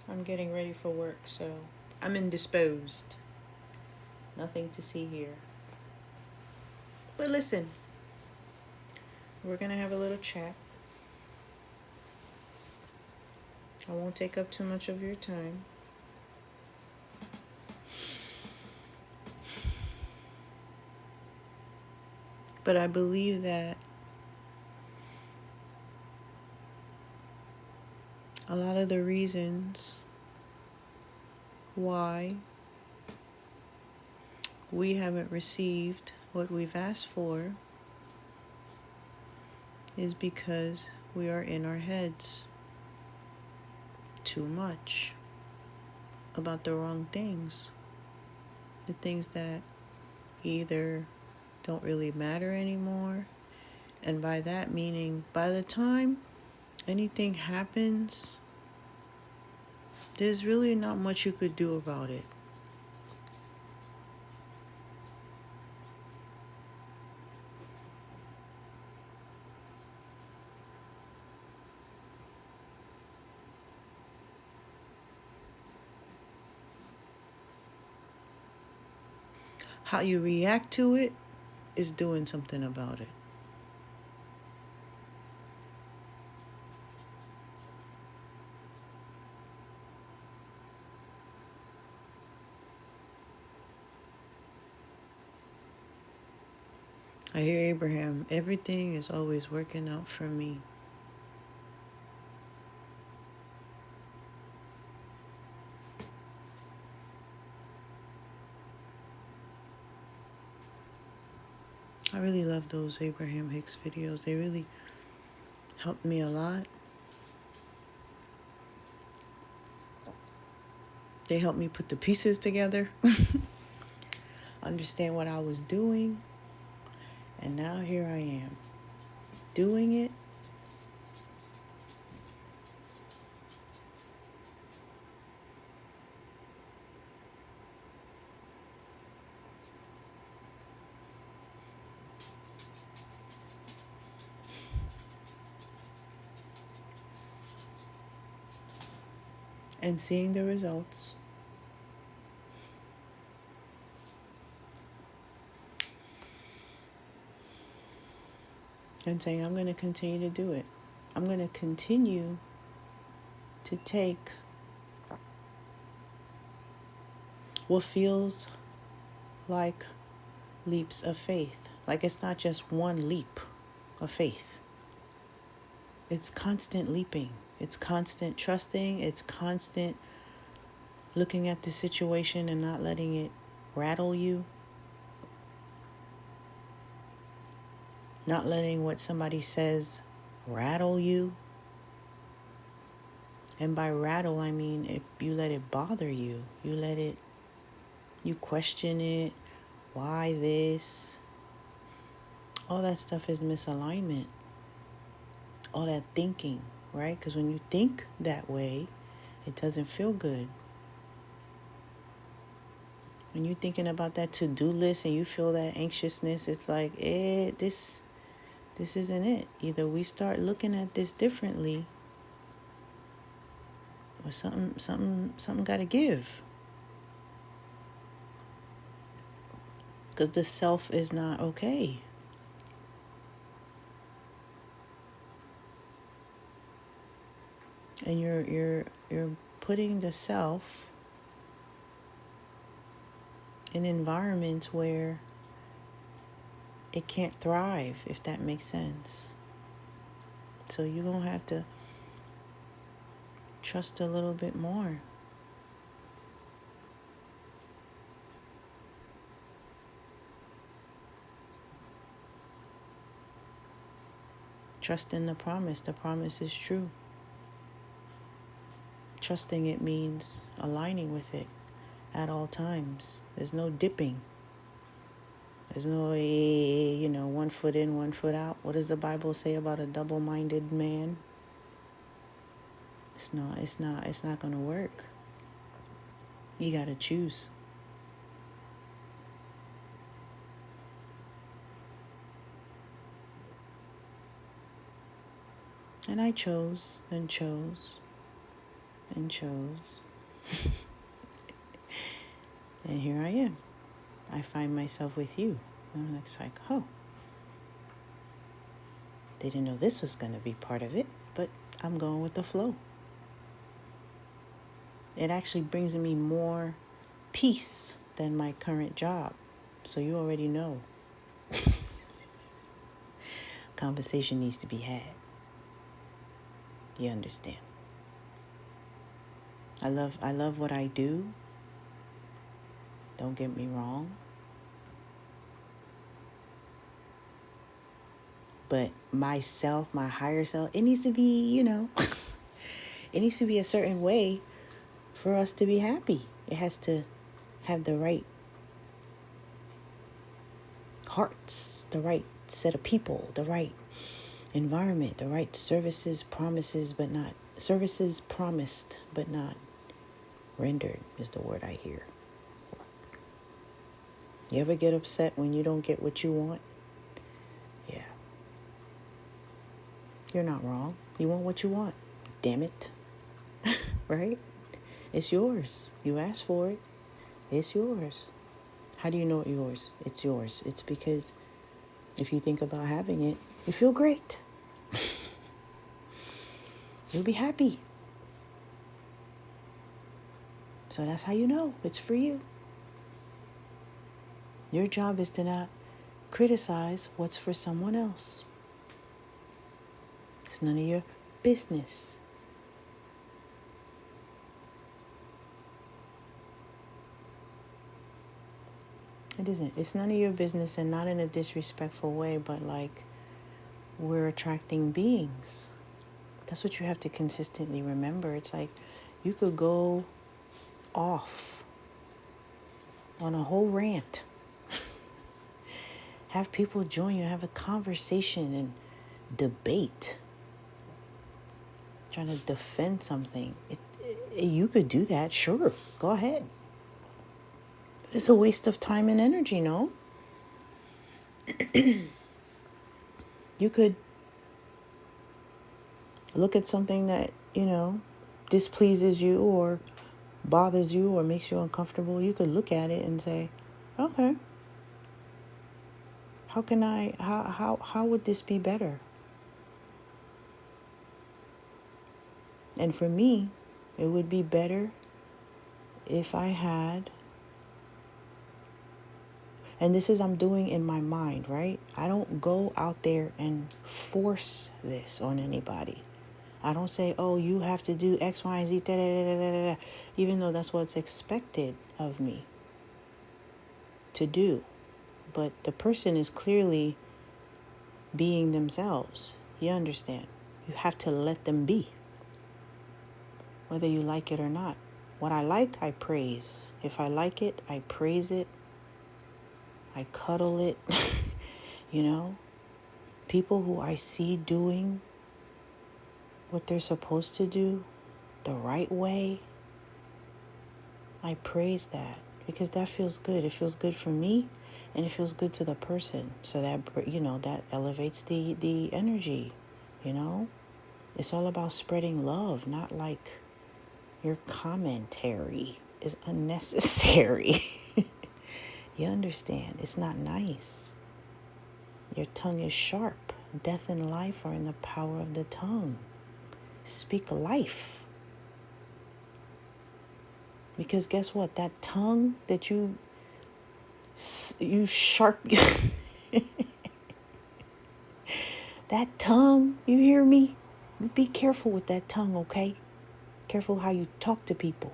I'm getting ready for work, so I'm indisposed. Nothing to see here. But listen, we're going to have a little chat. I won't take up too much of your time. But I believe that a lot of the reasons why we haven't received what we've asked for is because we are in our heads too much about the wrong things. The things that either don't really matter anymore. And by that meaning, by the time anything happens, there's really not much you could do about it. How you react to it is doing something about it. I hear Abraham, everything is always working out for me. I really love those Abraham Hicks videos. They really helped me a lot. They helped me put the pieces together, understand what I was doing, and now here I am, doing it. And seeing the results. And saying, I'm going to continue to do it. I'm going to continue to take what feels like leaps of faith. Like it's not just one leap of faith. It's constant leaping. It's constant trusting. It's constant looking at the situation and not letting it rattle you. Not letting what somebody says rattle you. And by rattle, I mean if you let it bother you. You question it. Why this? All that stuff is misalignment. All that thinking, right? Because when you think that way, it doesn't feel good. When you're thinking about that to-do list and you feel that anxiousness, it's like, this isn't it. Either we start looking at this differently, or something got to give. Because the self is not okay. And you're putting the self in environments where it can't thrive, if that makes sense. So you're going to have to trust a little bit more. Trust in the promise. The promise is true. Trusting it means aligning with it at all times. There's no dipping. There's no, one foot in, one foot out. What does the Bible say about a double-minded man? It's not going to work. You got to choose. And I chose and chose. and chose. And here I am. I find myself with you. And it's like, oh, didn't know this was going to be part of it, but I'm going with the flow. It actually brings me more peace than my current job. So you already know. Conversation needs to be had. You understand? I love what I do. Don't get me wrong. But myself, my higher self, it needs to be, it needs to be a certain way for us to be happy. It has to have the right hearts, the right set of people, the right environment, the right services promised, but not rendered is the word I hear. You ever get upset when you don't get what you want? Yeah. You're not wrong. You want what you want. Damn it. Right? It's yours. You asked for it. It's yours. How do you know it's yours? It's yours. It's because if you think about having it, you feel great. You'll be happy. So that's how you know it's for you. Your job is to not criticize what's for someone else. It's none of your business. It isn't. It's none of your business, and not in a disrespectful way, but like we're attracting beings. That's what you have to consistently remember. It's like you could go off on a whole rant. Have people join you, have a conversation and debate. Trying to defend something. You could do that, sure. Go ahead. It's a waste of time and energy, no? You could look at something that, displeases you or bothers you or makes you uncomfortable. You could look at it and say, okay, how would this be better? And for me, it would be better if I had, and this is I'm doing in my mind, right? I don't go out there and force this on anybody. I don't say, oh, you have to do X, Y, and Z, da, da, da, da, da, even though that's what's expected of me to do. But the person is clearly being themselves. You understand? You have to let them be, whether you like it or not. What I like, I praise. If I like it, I praise it. I cuddle it. People who I see doing what they're supposed to do the right way, I praise that because that feels good. It feels good for me and it feels good to the person. So that, that elevates the energy, It's all about spreading love, not like your commentary is unnecessary. You understand? It's not nice. Your tongue is sharp. Death and life are in the power of the tongue. Speak life. Because guess what? That tongue that you sharp, that tongue, you hear me? Be careful with that tongue, okay? Careful how you talk to people,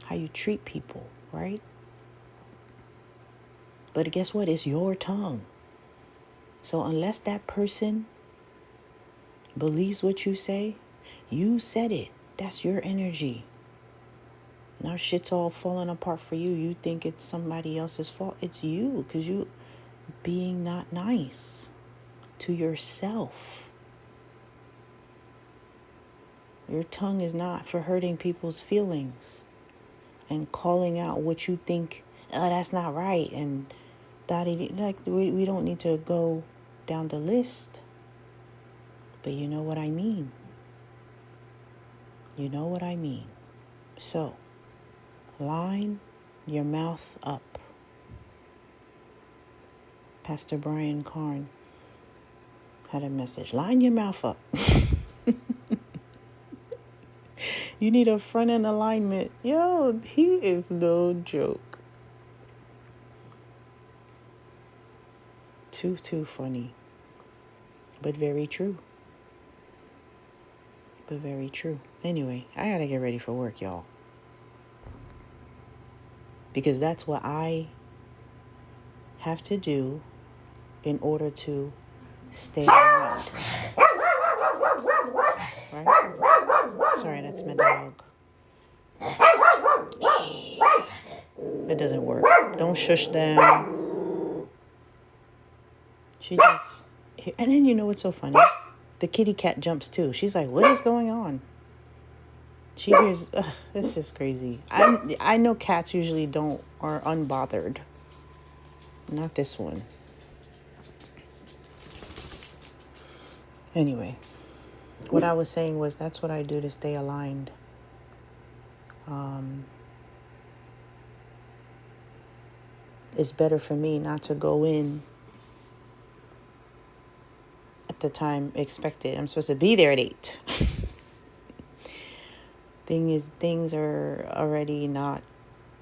how you treat people, right? But guess what? It's your tongue. So unless that person believes what you say, you said it. That's your energy. Now shit's all falling apart for you. You think it's somebody else's fault. It's you because you being not nice to yourself. Your tongue is not for hurting people's feelings and calling out what you think, oh, that's not right. And we don't need to go down the list. But you know what I mean. You know what I mean. So, line your mouth up. Pastor Brian Carn had a message. Line your mouth up. You need a front end alignment. Yo, he is no joke. Too funny. But very true. But very true. Anyway, I gotta get ready for work, y'all. Because that's what I have to do in order to stay aligned. Right? Sorry, that's my dog. It doesn't work. Don't shush them. She just... And then you know what's so funny? The kitty cat jumps too. She's like, what is going on? She hears... it's just crazy. I know cats usually are unbothered. Not this one. Anyway, what I was saying was that's what I do to stay aligned. It's better for me not to go in at the time expected. I'm supposed to be there at 8. Things are already not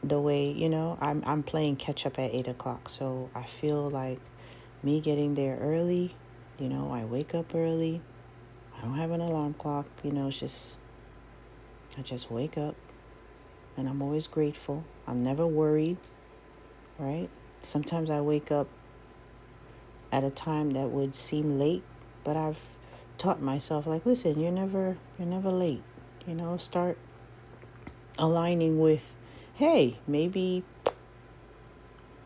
the way, I'm playing catch up at 8 o'clock. So I feel like me getting there early, I wake up early. I don't have an alarm clock, it's just, I just wake up and I'm always grateful. I'm never worried, right? Sometimes I wake up at a time that would seem late, but I've taught myself, like, listen, you're never late. Start aligning with, hey, maybe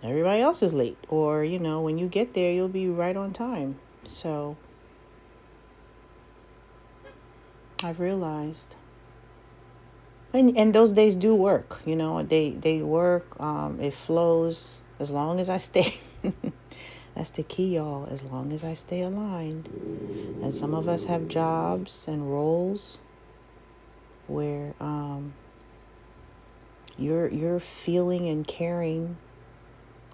everybody else is late, or when you get there you'll be right on time. So I've realized, and those days do work. They work. It flows as long as I stay. That's the key, y'all. As long as I stay aligned. And some of us have jobs and roles where you're feeling and caring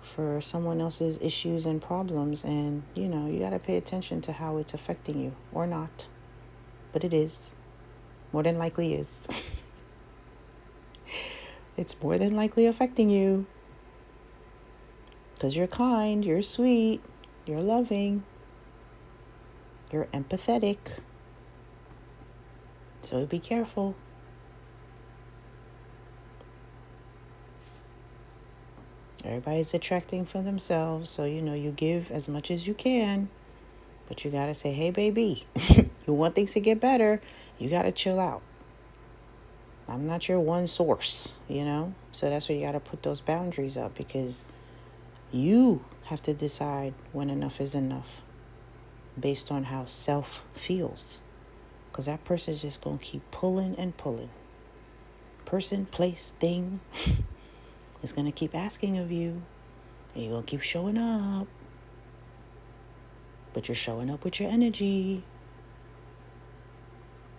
for someone else's issues and problems, and you got to pay attention to how it's affecting you, or not. But it is. More than likely is. It's more than likely affecting you. Because you're kind, you're sweet, you're loving, you're empathetic. So be careful. Everybody's attracting for themselves. So, you give as much as you can. But you got to say, hey, baby, you want things to get better. You got to chill out. I'm not your one source, So that's where you got to put those boundaries up, because you have to decide when enough is enough based on how self feels. Because that person's just going to keep pulling and pulling. Person, place, thing is going to keep asking of you. And you're going to keep showing up. But you're showing up with your energy.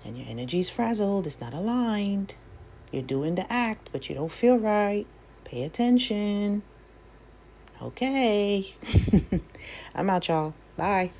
And your energy's frazzled. It's not aligned. You're doing the act, but you don't feel right. Pay attention. Okay. I'm out, y'all. Bye.